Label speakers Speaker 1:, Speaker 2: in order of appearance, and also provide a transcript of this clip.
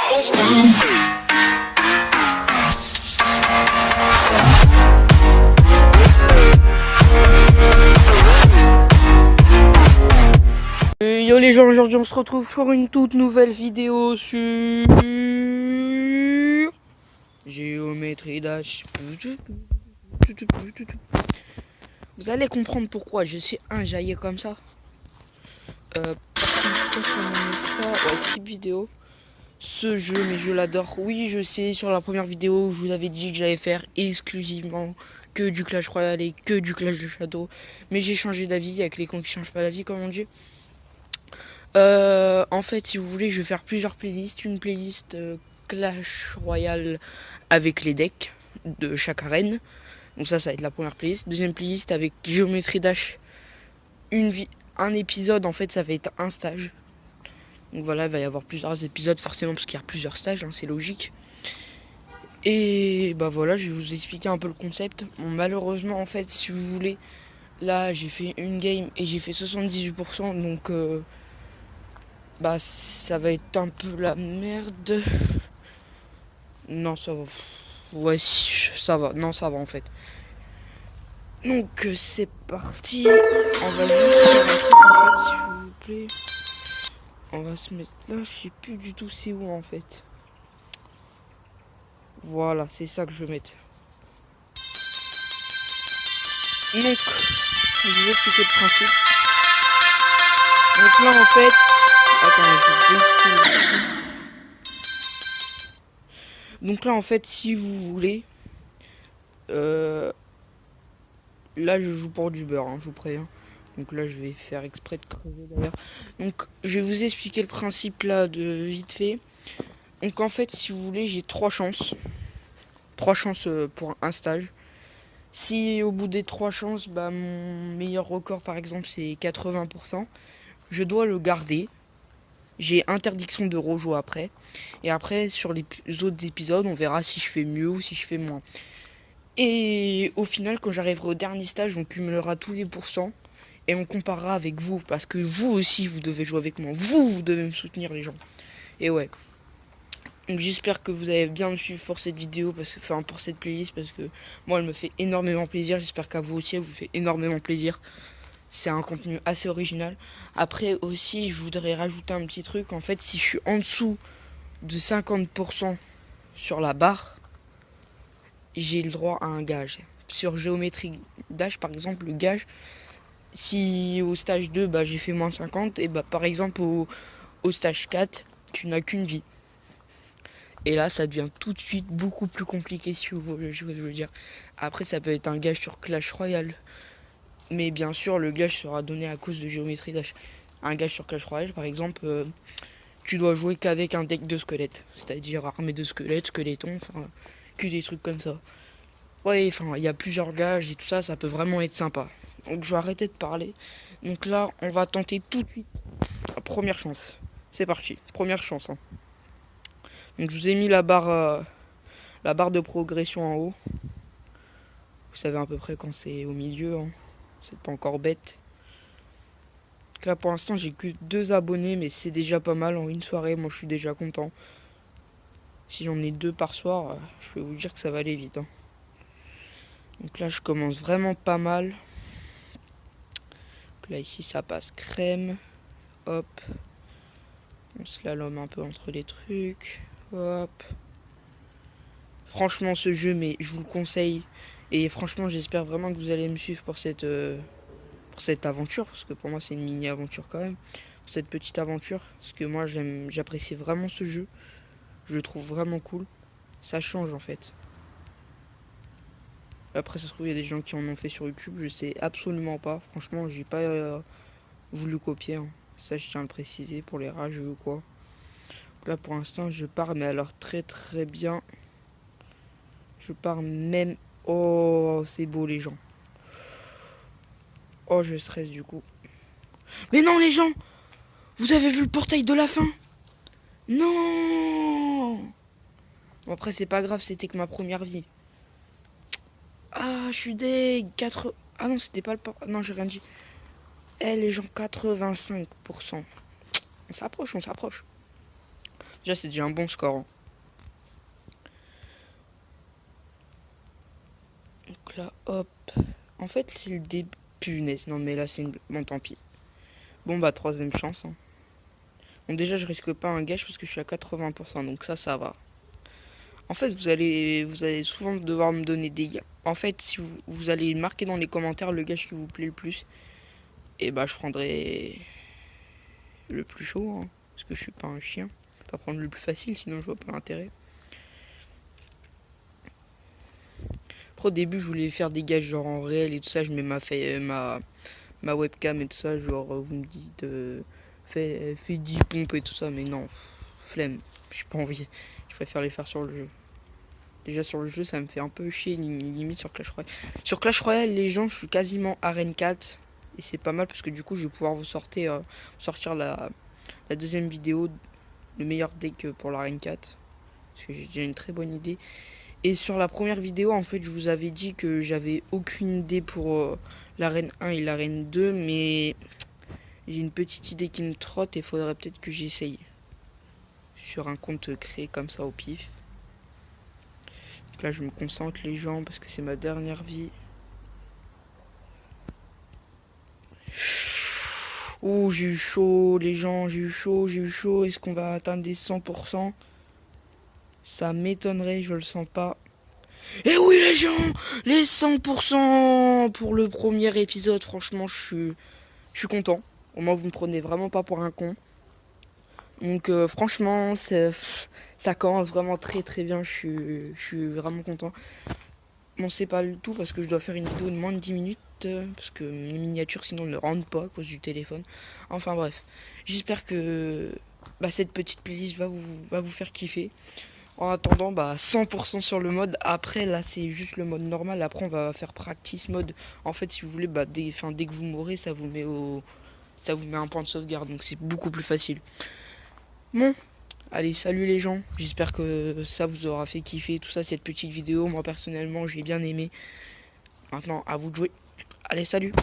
Speaker 1: Yo les gens, aujourd'hui on se retrouve pour une toute nouvelle vidéo sur Géométrie Dash. Vous allez comprendre pourquoi je suis enjaillé comme ça. Skip vidéo. Ce jeu, mais je l'adore. Oui, je sais, sur la première vidéo, je vous avais dit que j'allais faire exclusivement que du Clash Royale et que du Clash de Shadow. Mais j'ai changé d'avis avec les cons qui changent pas d'avis, comme on dit. En fait, si vous voulez, je vais faire plusieurs playlists. Une playlist Clash Royale avec les decks de chaque arène. Donc ça va être la première playlist. Deuxième playlist avec Géométrie Dash. Un épisode, en fait, ça va être un stage. Donc voilà, il va y avoir plusieurs épisodes forcément parce qu'il y a plusieurs stages, hein, c'est logique. Et bah voilà, je vais vous expliquer un peu le concept. Bon, malheureusement, en fait, si vous voulez, là j'ai fait une game et j'ai fait 78%, donc bah ça va être un peu la merde. Non, ça va. Ouais, ça va. Non, ça va en fait. Donc c'est parti. On va juste faire un truc en fait, s'il vous plaît. On va se mettre là, je sais plus du tout c'est où en fait. Voilà, c'est ça que je vais mettre. Donc, je vais expliquer le principe. Donc là en fait, attendez, je vais baisser. Donc là en fait, si vous voulez, là je joue pour du beurre, hein, je vous préviens. Donc là je vais faire exprès de crever d'ailleurs. Donc je vais vous expliquer le principe là de vite fait. Donc en fait si vous voulez j'ai 3 chances. 3 chances pour un stage. Si au bout des 3 chances, bah, mon meilleur record par exemple c'est 80%, je dois le garder. J'ai interdiction de rejouer après. Et après sur les autres épisodes on verra si je fais mieux ou si je fais moins. Et au final quand j'arriverai au dernier stage on cumulera tous les pourcents. Et on comparera avec vous, parce que vous aussi vous devez jouer avec moi, vous devez me soutenir les gens. Et ouais. Donc j'espère que vous allez bien me suivre pour cette vidéo, pour cette playlist, parce que moi elle me fait énormément plaisir. J'espère qu'à vous aussi elle vous fait énormément plaisir. C'est un contenu assez original. Après aussi je voudrais rajouter un petit truc. En fait si je suis en dessous de 50% sur la barre, j'ai le droit à un gage. Sur Géométrie Dash par exemple, le gage, si au stage 2 bah, j'ai fait moins 50, et bah par exemple au stage 4 tu n'as qu'une vie. Et là ça devient tout de suite beaucoup plus compliqué si vous voulez, je veux dire. Après ça peut être un gage sur Clash Royale, mais bien sûr le gage sera donné à cause de Géométrie Dash. Un gage sur Clash Royale par exemple, tu dois jouer qu'avec un deck de squelettes, c'est-à-dire armé de squelettes, squelettons, enfin que des trucs comme ça. Ouais, enfin il y a plusieurs gages et tout ça, ça peut vraiment être sympa. Donc je vais arrêter de parler. Donc là on va tenter tout de suite. Première chance. C'est parti. Première chance. Hein. Donc je vous ai mis la barre de progression en haut. Vous savez à peu près quand c'est au milieu. Hein. C'est pas encore bête. Donc là pour l'instant j'ai que 2 abonnés, mais c'est déjà pas mal en une soirée. Moi je suis déjà content. Si j'en ai 2 par soir, je peux vous dire que ça va aller vite. Hein. Donc là je commence vraiment pas mal. Donc là ici ça passe crème. Hop. On slalom un peu entre les trucs. Hop. Franchement ce jeu, mais je vous le conseille. Et franchement j'espère vraiment que vous allez me suivre pour cette aventure. Parce que pour moi c'est une mini aventure quand même. Pour cette petite aventure. Parce que moi j'apprécie vraiment ce jeu. Je le trouve vraiment cool. Ça change en fait. Après ça se trouve il y a des gens qui en ont fait sur YouTube. Je sais absolument pas. Franchement j'ai pas voulu copier. Hein. Ça je tiens à le préciser pour les rageux ou quoi. Donc là pour l'instant je pars mais alors très très bien. Je pars même... Oh c'est beau les gens. Oh je stresse du coup. Mais non les gens, vous avez vu le portail de la fin? Non. Bon après c'est pas grave, c'était que ma première vie. Ah je suis deg. Ah non c'était pas le portail. Non j'ai rien dit. Eh les gens, 85%. On s'approche. Déjà, c'est déjà un bon score, hein. Donc là, hop. En fait, c'est le début. Punaise, non mais là, c'est une... Bon, tant pis. Bon, bah, troisième chance, hein. Bon, déjà, je risque pas un gage parce que je suis à 80%, donc ça va. En fait, vous allez souvent devoir me donner des gages. En fait, si vous allez marquer dans les commentaires le gage qui vous plaît le plus, et bah, je prendrai le plus chaud, hein, parce que je suis pas un chien. Je vais pas prendre le plus facile, sinon je vois pas l'intérêt. Après, au début, je voulais faire des gages genre en réel et tout ça. Je mets ma webcam et tout ça. Genre, vous me dites, fais 10 pompes et tout ça. Mais non, flemme. J'ai pas envie. Je préfère les faire sur le jeu. Déjà, sur le jeu, ça me fait un peu chier, limite sur Clash Royale. Sur Clash Royale, les gens, je suis quasiment arène 4. Et c'est pas mal parce que du coup, je vais pouvoir vous sortir la deuxième vidéo. Le meilleur deck pour l'arène 4. Parce que j'ai déjà une très bonne idée. Et sur la première vidéo, en fait, je vous avais dit que j'avais aucune idée pour l'arène 1 et l'arène 2, mais j'ai une petite idée qui me trotte et faudrait peut-être que j'essaye. Sur un compte créé comme ça au pif. Donc là, je me concentre les gens parce que c'est ma dernière vie. Oh, j'ai eu chaud, les gens, j'ai eu chaud. Est-ce qu'on va atteindre des 100%? Ça m'étonnerait, je le sens pas. Et oui les gens, les 100% pour le premier épisode, franchement je suis content. Au moins vous me prenez vraiment pas pour un con. Donc franchement ça commence vraiment très bien, je suis vraiment content. Bon c'est pas le tout parce que je dois faire une vidéo de moins de 10 minutes. Parce que mes miniatures sinon ne rentrent pas à cause du téléphone. Enfin bref, j'espère que cette petite playlist va vous faire kiffer. En attendant, 100% sur le mode. Après, là, c'est juste le mode normal. Après, on va faire practice mode. En fait, si vous voulez, dès que vous mourrez, ça vous met un point de sauvegarde. Donc, c'est beaucoup plus facile. Bon, allez, salut les gens. J'espère que ça vous aura fait kiffer tout ça, cette petite vidéo. Moi, personnellement, j'ai bien aimé. Maintenant, à vous de jouer. Allez, salut.